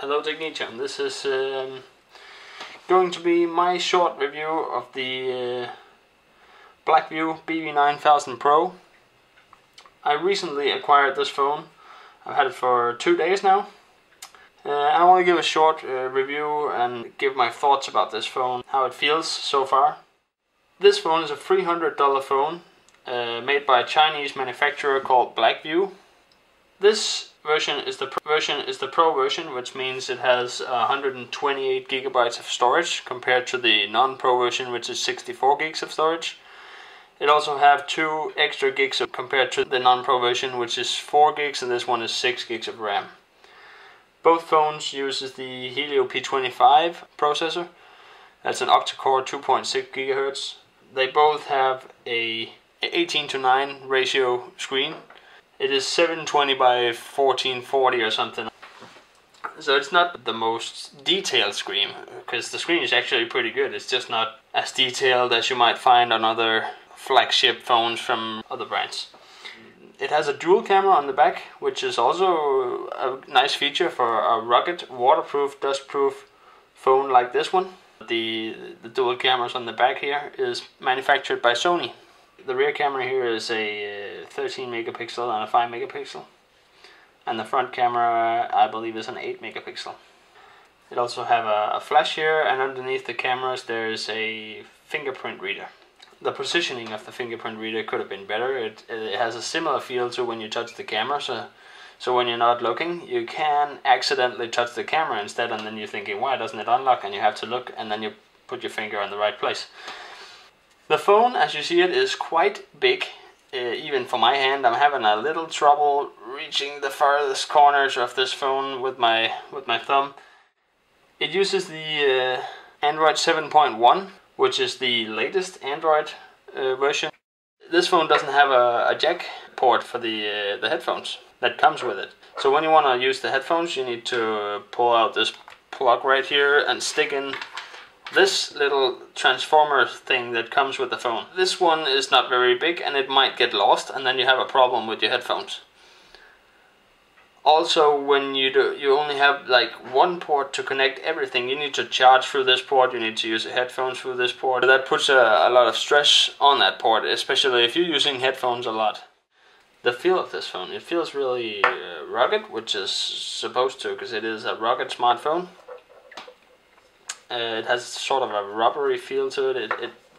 Hello Technician, this is going to be my short review of the Blackview BV 9000 Pro. I recently acquired this phone. I've had it for 2 days now. I want to give a short review and give my thoughts about this phone, how it feels so far. This phone is a $300 phone made by a Chinese manufacturer called Blackview. This version is the Pro version, which means it has 128 gigabytes of storage compared to the non-Pro version, which is 64 gigs of storage. It also have 2 extra gigs compared to the non-Pro version, which is 4 gigs, and this one is 6 gigs of RAM. Both phones uses the Helio P25 processor. That's an Octa core 2.6 GHz. They both have a 18:9 ratio screen. It is 720 by 1440 or something. So it's not the most detailed screen, because the screen is actually pretty good. It's just not as detailed as you might find on other flagship phones from other brands. It has a dual camera on the back, which is also a nice feature for a rugged, waterproof, dustproof phone like this one. The dual cameras on the back here is manufactured by Sony. The rear camera here is a 13 megapixel and a 5 megapixel. And the front camera, I believe, is an 8 megapixel. It also have a flash here, and underneath the cameras there is a fingerprint reader. The positioning of the fingerprint reader could have been better. It has a similar feel to when you touch the camera, so when you're not looking, you can accidentally touch the camera instead, and then you're thinking, why doesn't it unlock? And you have to look, and then you put your finger in the right place. The phone, as you see it, is quite big, even for my hand. I'm having a little trouble reaching the farthest corners of this phone with my thumb. It uses the Android 7.1, which is the latest Android version. This phone doesn't have a jack port for the headphones that comes with it. So when you want to use the headphones, you need to pull out this plug right here and stick in this little transformer thing that comes with the phone. This one is not very big, and it might get lost, and then you have a problem with your headphones. Also, when you only have like one port to connect everything. You need to charge through this port, you need to use the headphones through this port. That puts a lot of stress on that port, especially if you're using headphones a lot. The feel of this phone, it feels really rugged, which is supposed to, because it is a rugged smartphone. It has sort of a rubbery feel to it.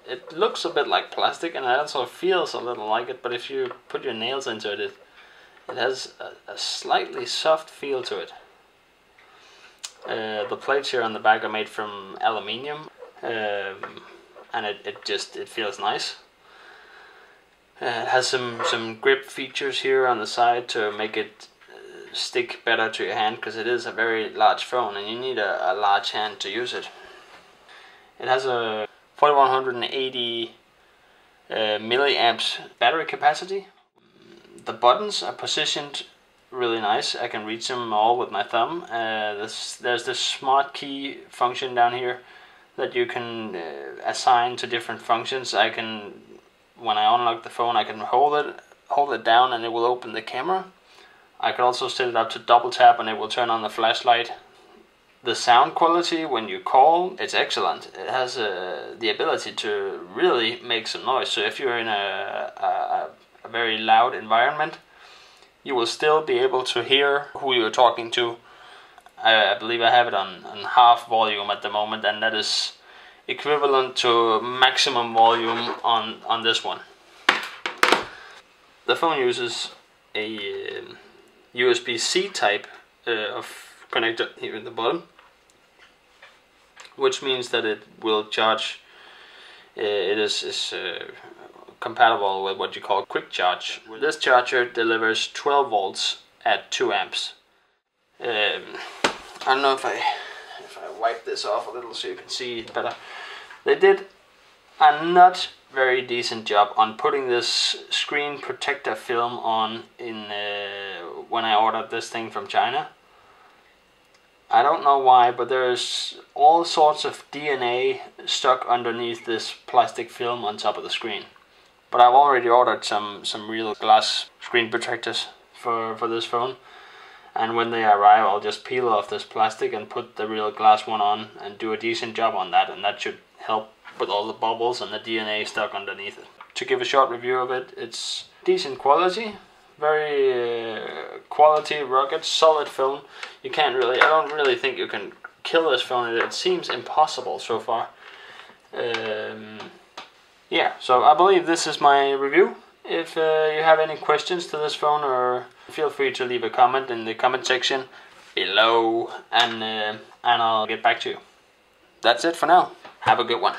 It looks a bit like plastic, and it also feels a little like it, but if you put your nails into it, it has a slightly soft feel to it. The plates here on the back are made from aluminium, and it feels nice. It has some grip features here on the side to make it stick better to your hand, because it is a very large phone and you need a large hand to use it. It has a 4180 milliamps battery capacity. The buttons are positioned really nice. I can reach them all with my thumb. There's this smart key function down here that you can assign to different functions. When I unlock the phone, I can hold it down and it will open the camera. I can also set it up to double tap and it will turn on the flashlight. The sound quality when you call, it's excellent. It has the ability to really make some noise. So if you're in a very loud environment, you will still be able to hear who you're talking to. I believe I have it on half volume at the moment, and that is equivalent to maximum volume on this one. The phone uses a USB-C type of connector here at the bottom, which means that it will charge. It is compatible with what you call quick charge. This charger delivers 12 volts at 2 amps. I don't know if I wipe this off a little so you can see it better. They did a not very decent job on putting this screen protector film on when I ordered this thing from China. I don't know why, but there's all sorts of DNA stuck underneath this plastic film on top of the screen. But I've already ordered some real glass screen protectors for this phone, and when they arrive I'll just peel off this plastic and put the real glass one on and do a decent job on that, and that should help with all the bubbles and the DNA stuck underneath it. To give a short review of it, it's decent quality, very quality, rugged, solid film. I don't really think you can kill this phone. It seems impossible so far. Yeah, so I believe this is my review. If you have any questions to this phone, or feel free to leave a comment in the comment section below, and I'll get back to you. That's it for now. Have a good one.